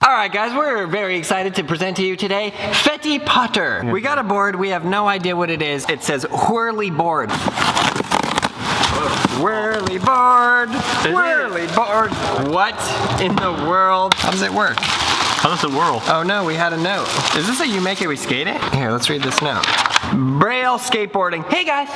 Alright guys, we're very excited to present to you today Fetty Potter. We got a board, we have no idea what it is. It says Whirly Board. Whirly Board! Whirly Board! What in the world? How does it work? How does it whirl? Oh no, we had a note. Is this a You Make It, We Skate It? Here, let's read this note. Braille skateboarding. Hey guys!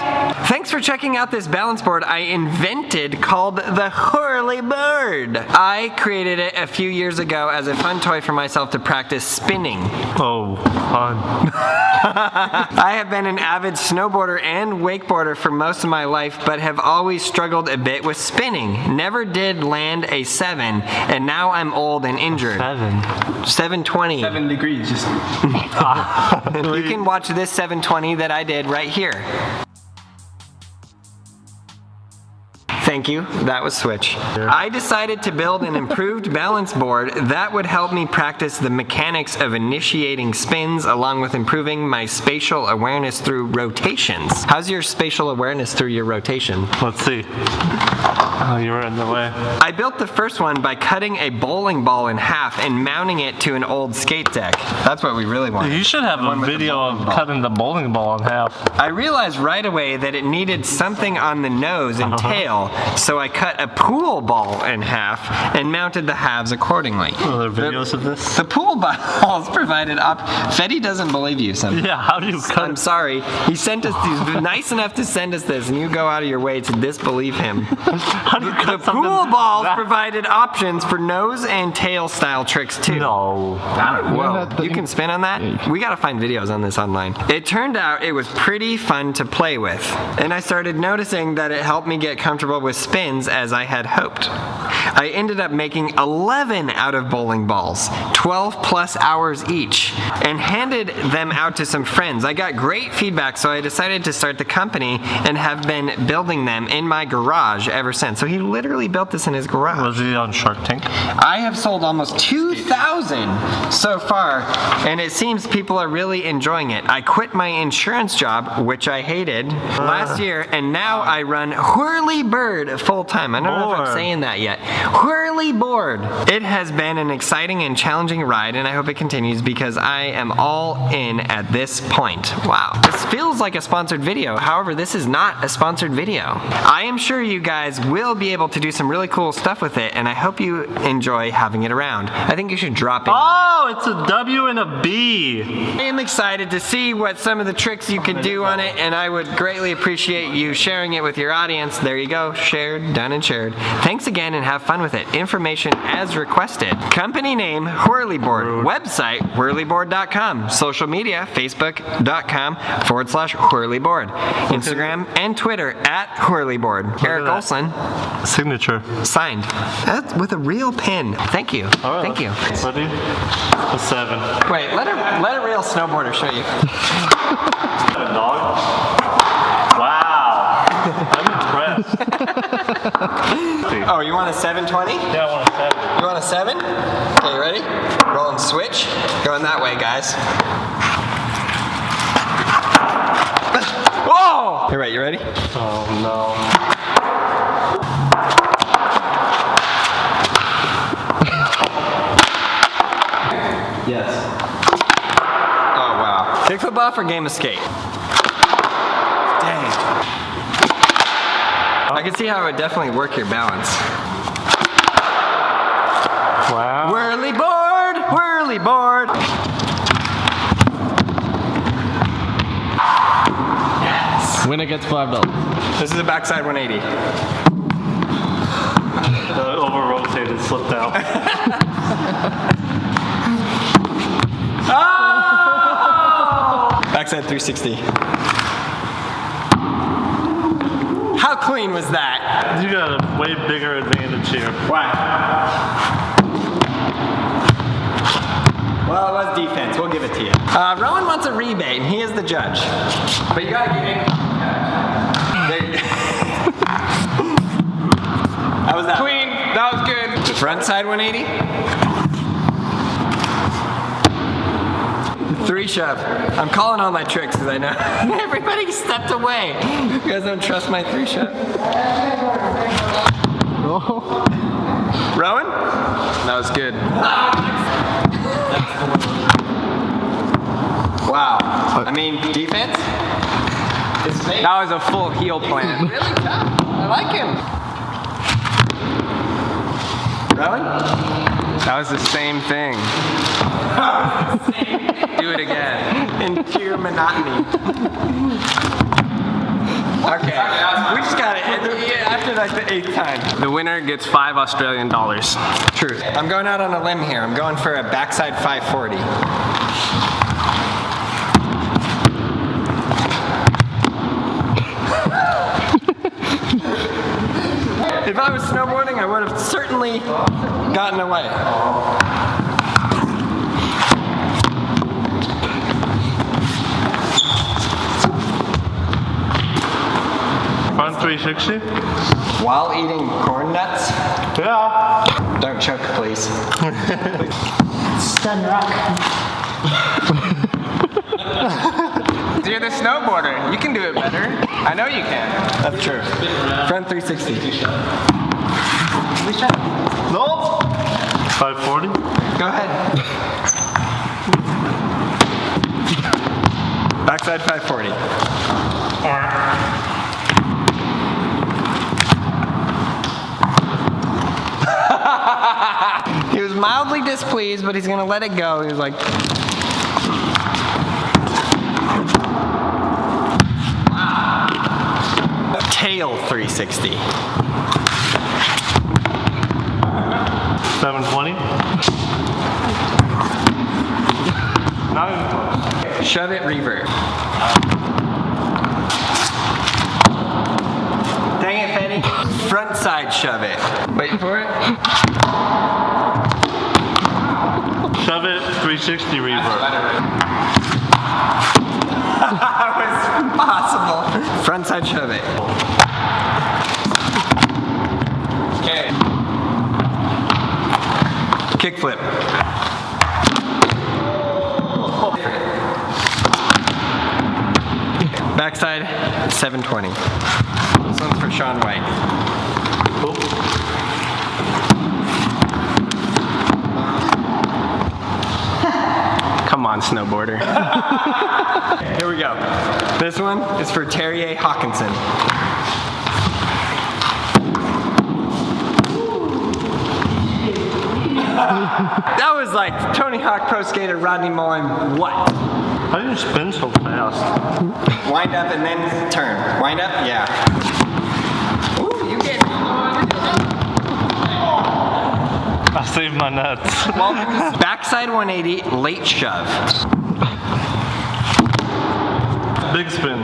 Thanks for checking out this balance board I invented called the Whirly Board. I created it a few years ago as a fun toy for myself to practice spinning. Oh, fun. I have been an avid snowboarder and wakeboarder for most of my life, but have always struggled a bit with spinning. Never did land a 7, and now I'm old and injured. 720. 7 degrees, just. You can watch this 720 that I did right here. Thank you, that was Switch. I decided to build an improved balance board that would help me practice the mechanics of initiating spins along with improving my spatial awareness through rotations. How's your spatial awareness through your rotation? Let's see. Oh, you were in the way. I built the first one by cutting a bowling ball in half and mounting it to an old skate deck. That's what we really want. You should have a video of cutting the bowling ball in half. I realized right away that it needed something on the nose and tail, so I cut a pool ball in half and mounted the halves accordingly. Are there videos of this? The pool balls provided up. Fetty doesn't believe you somehow. Yeah, how do you cut? I'm sorry. He sent us these, nice enough to send us this, and you go out of your way to disbelieve him. How do you cut The pool balls provided options for nose and tail style tricks too. No. Whoa, you can spin on that? We gotta find videos on this online. It turned out it was pretty fun to play with, and I started noticing that it helped me get comfortable with spins as I had hoped. I ended up making 11 out of bowling balls, 12 plus hours each, and handed them out to some friends. I got great feedback, so I decided to start the company and have been building them in my garage ever since. So he literally built this in his garage. Was he on Shark Tank? I have sold almost 2,000 so far, and it seems people are really enjoying it. I quit my insurance job, which I hated, last year, and now I run Whirly Board full time. I don't know if I'm saying that yet. Whirly Board. It has been an exciting and challenging ride, and I hope it continues because I am all in at this point. Wow. This feels like a sponsored video. However, this is not a sponsored video. I am sure you guys will be able to do some really cool stuff with it, and I hope you enjoy having it around. I think you should drop it. Oh, it's a W and a B. I am excited to see what some of the tricks you can do on it, and I would greatly appreciate you sharing it with your audience. There you go, shared, done and shared. Thanks again and have fun with it. Information as requested. Company name, Whirly Board. Website, whirlyboard.com. Social media, facebook.com/whirlyboard. Instagram and Twitter @whirlyboard. Eric Olson. Signature. Signed. That's with a real pen. Thank you. Right, Thank you. Ready? A 7. Wait, let a real snowboarder show you. Dog? Wow. I'm impressed. Oh, you want a 720? Yeah, I want a 7. You want a 7? Okay, you ready? Roll and switch. Going that way, guys. Whoa! All right, you ready? Oh no. Yes. Oh, wow. Kick football for game of skate. Dang. I can see how it would definitely work your balance. Wow. Whirly board! Whirly board! Yes. Winner gets $5. This is a backside 180. The over-rotated slipped out. Oh! Backside 360. How clean was that? You got a way bigger advantage here. Why? Well, it was defense. We'll give it to you. Rowan wants a rebate, and he is the judge. But you gotta give him. How was that? Clean. That was good. The front side 180. 3 shove. I'm calling all my tricks because I know everybody stepped away. You guys don't trust my 3 shove. Rowan? That was good. mean, defense? His face. That was a full heel plant. Really tough. I like him. Rowan? That was the same thing. Do it again. In pure monotony. Okay, we just got it. After like the 8th time. The winner gets $5 Australian. True. I'm going out on a limb here. I'm going for a backside 540. If I was snowboarding, I would have certainly gotten away. Front 360? While eating corn nuts? Yeah. Don't choke, please. Stun rock. You're the snowboarder. You can do it better. I know you can. That's true. Front 360. No. 540? Go ahead. Backside 540. He was mildly displeased, but he's gonna let it go. He was like, tail 360. 720? Not even close. Shove it, revert. Dang it, Fetty. Front side shove it. Wait for it. Shove it, 360 revert. That was impossible. Front side shove it. Okay. Kickflip. Backside 720. This one's for Sean White. Come on, snowboarder. Here we go. This one is for Terry A. Hawkinson. That was like Tony Hawk Pro Skater Rodney Mullen. What? How do you spin so fast? Wind up and then turn. Wind up? Yeah. Ooh, you get I saved my nuts. backside 180, late shove. Big spin.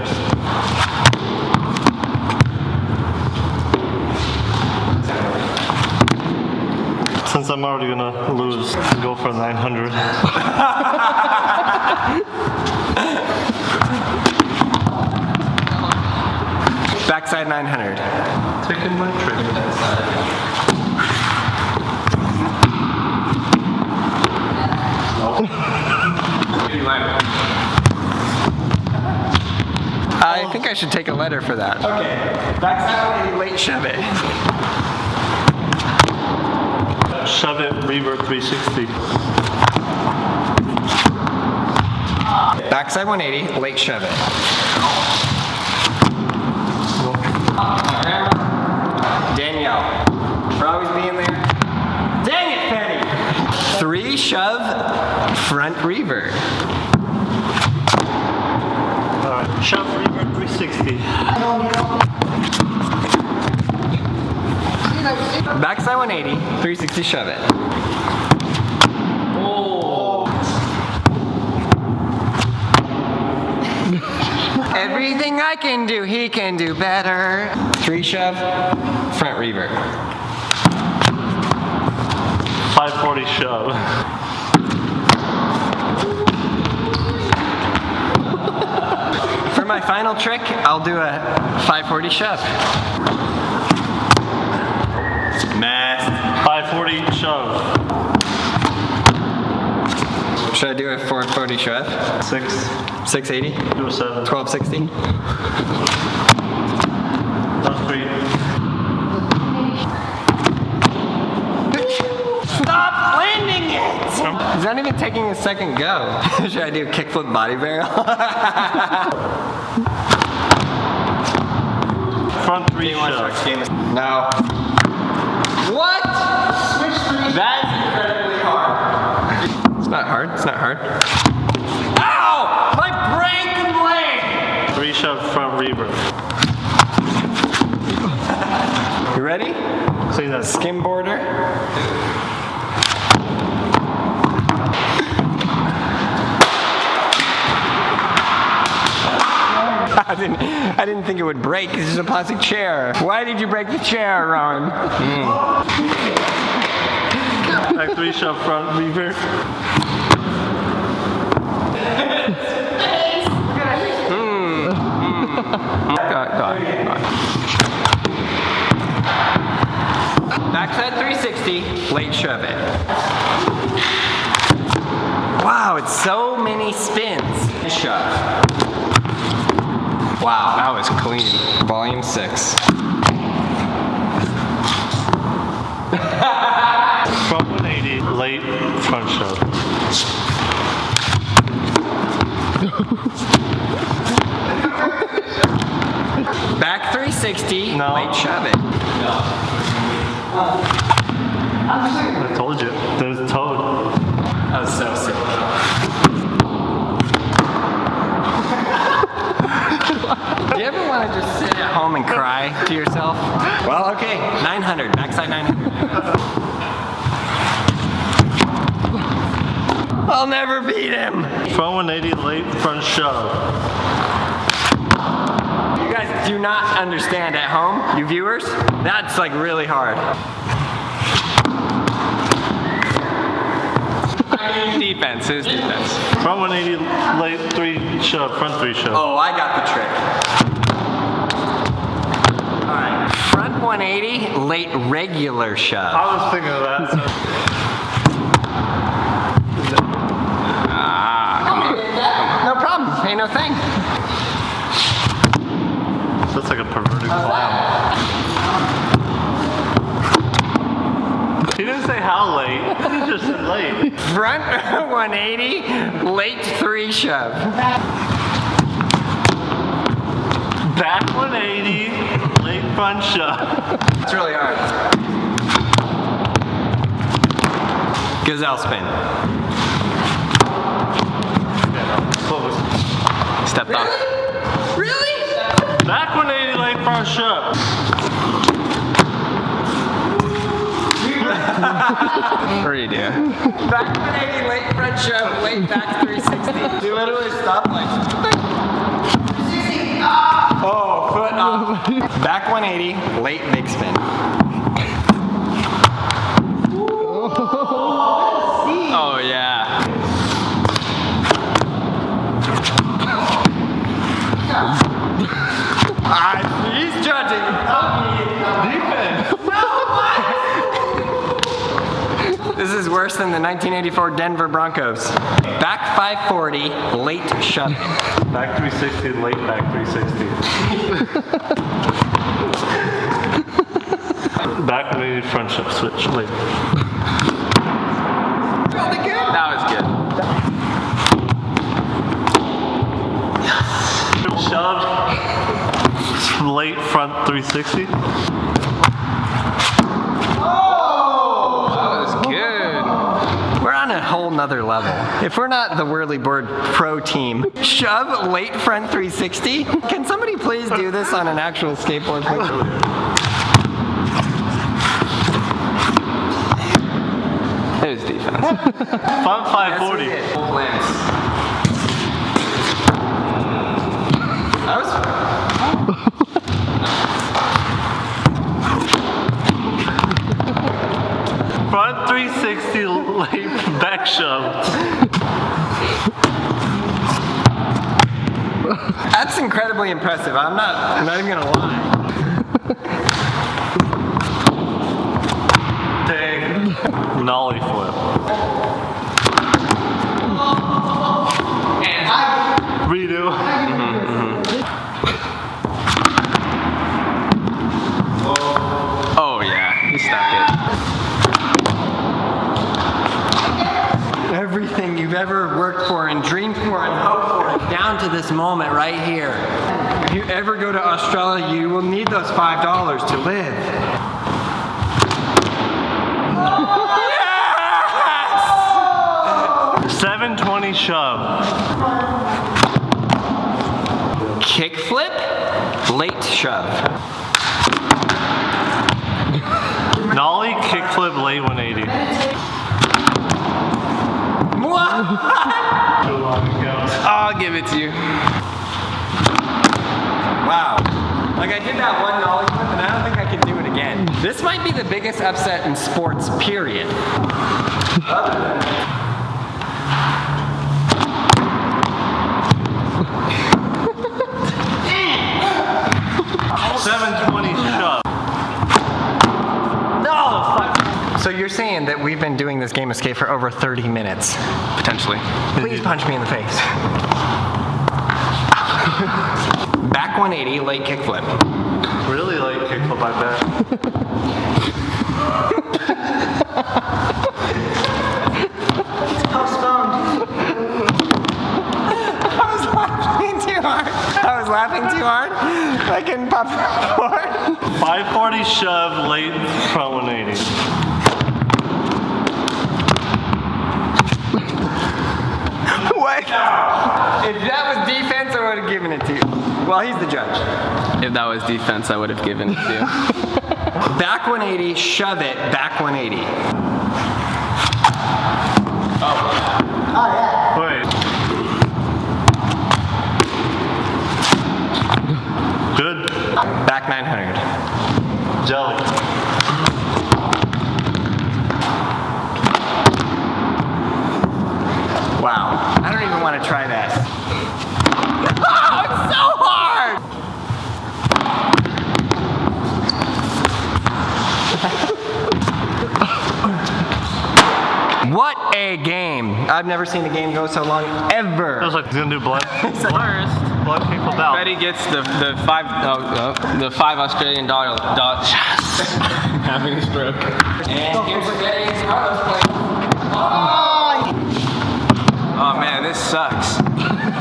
Since I'm already gonna lose, go for 900. Backside 900. Taking my trick. I think I should take a letter for that. Okay. Backside 180, late shove it. Shove it, revert 360. Backside 180, late shove it. Danielle, for always being there. Dang it, Penny! 3 shove, front revert. Alright, shove, revert 360. Backside 180, 360 shove it. Oh. Everything I can do, he can do better. 3 shove, front revert. 540 shove. For my final trick, I'll do a 540 shove. Mast. 540 shove. Should I do a 440 shove? 680? Do a 7. 1260? That's 3. Stop landing it! Is that not even taking a second go. Should I do kickflip body barrel? Front 3 shove. No. What? That is incredibly hard. It's not hard. It's not hard. Ow! My brake leg! 3 shove front reverse. You ready? Say that. Skimboarder. I didn't think it would break. This is a plastic chair. Why did you break the chair, Ron? Back 3 shove front reverse. Go on. Backside 360, late shove it. Wow, it's so many spins. Shove. Wow, that was clean. Volume 6. Front 180, late front shove. Back 360, No. late shove it. I told you. There's toad. That was so sick. Do you ever want to just sit at home and cry to yourself? Well, okay, 900, backside 900. I'll never beat him. Front 180, late front shove. You guys do not understand at home, you viewers. That's like really hard. Defense, his defense. Front 180, late 3 shove, front 3 shove. Oh, I got the trick. All right, front 180, late regular shove. I was thinking of that. Come on. No problem, ain't no thing. That's like a perverted clown. He didn't say how late. He just said late. Front 180, late 3 shove. Back 180, late front shove. It's really hard. Gazelle spin. Stepped off. Really? Back 180, late front shove. What do you do? Back 180, late front shove, late back 360. You literally stop like. Oh, foot off. Back 180, late big spin. Oh yeah. He's judging. Defense. This is worse than the 1984 Denver Broncos. Back 540, late shove. Back 360, late back 360. Back 180, front shove, switch, late. Really good. That was good. Shove, late front 360. A whole nother level. If we're not the Whirly Board pro team, shove late front 360. Can somebody please do this on an actual skateboard? There's defense. Front 540. That was Front 360, late back shove. That's incredibly impressive. I'm not even gonna lie. Dang. Nollie flip. Redo. Oh yeah, he stuck it. Everything. everything you've ever worked for and dreamed for and hoped for down to this moment right here. If you ever go to Australia, you will need those $5 to live. 720 shove. Kickflip, late shove. Nollie, kickflip, late 180. What? I'll give it to you. Wow. Like I did that one nollie flip and I don't think I can do it again. This might be the biggest upset in sports, period. Other than 720 shove. So you're saying that we've been doing this game of skate for over 30 minutes? Potentially. Please punch me in the face. Back 180, late kickflip. Really like kickflip, I bet. I was laughing too hard. I couldn't pop forward. 540 shove, late front 180. What? If that was defense, I would have given it to you. Well, he's the judge. If that was defense, I would have given it to you. Back 180, shove it, back 180. Wait. Good. Back 900. Jelly. Wow. I don't even want to try that. Oh, it's so hard! What a game. I've never seen a game go so long ever. Feels like he's gonna do blood. Blood kickflip out. Betty gets the $5 Australian dollar. Having a stroke. And here's Betty's Carlos play. Oh man, this sucks.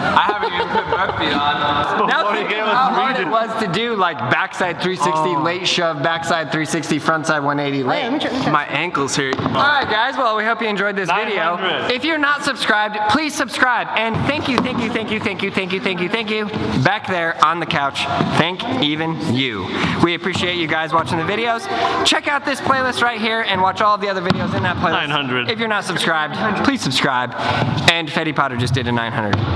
I haven't even put both feet on. Now Before he think gave of us how hard reading. it was to do like backside 360, late shove, backside 360, frontside 180, late. My ankles hurt. Alright guys, well we hope you enjoyed this video. 900. If you're not subscribed, please subscribe. And thank you back there on the couch. Thank even you. We appreciate you guys watching the videos. Check out this playlist right here and watch all of the other videos in that playlist. 900. If you're not subscribed, please subscribe. And Fetty Potter just did a 900.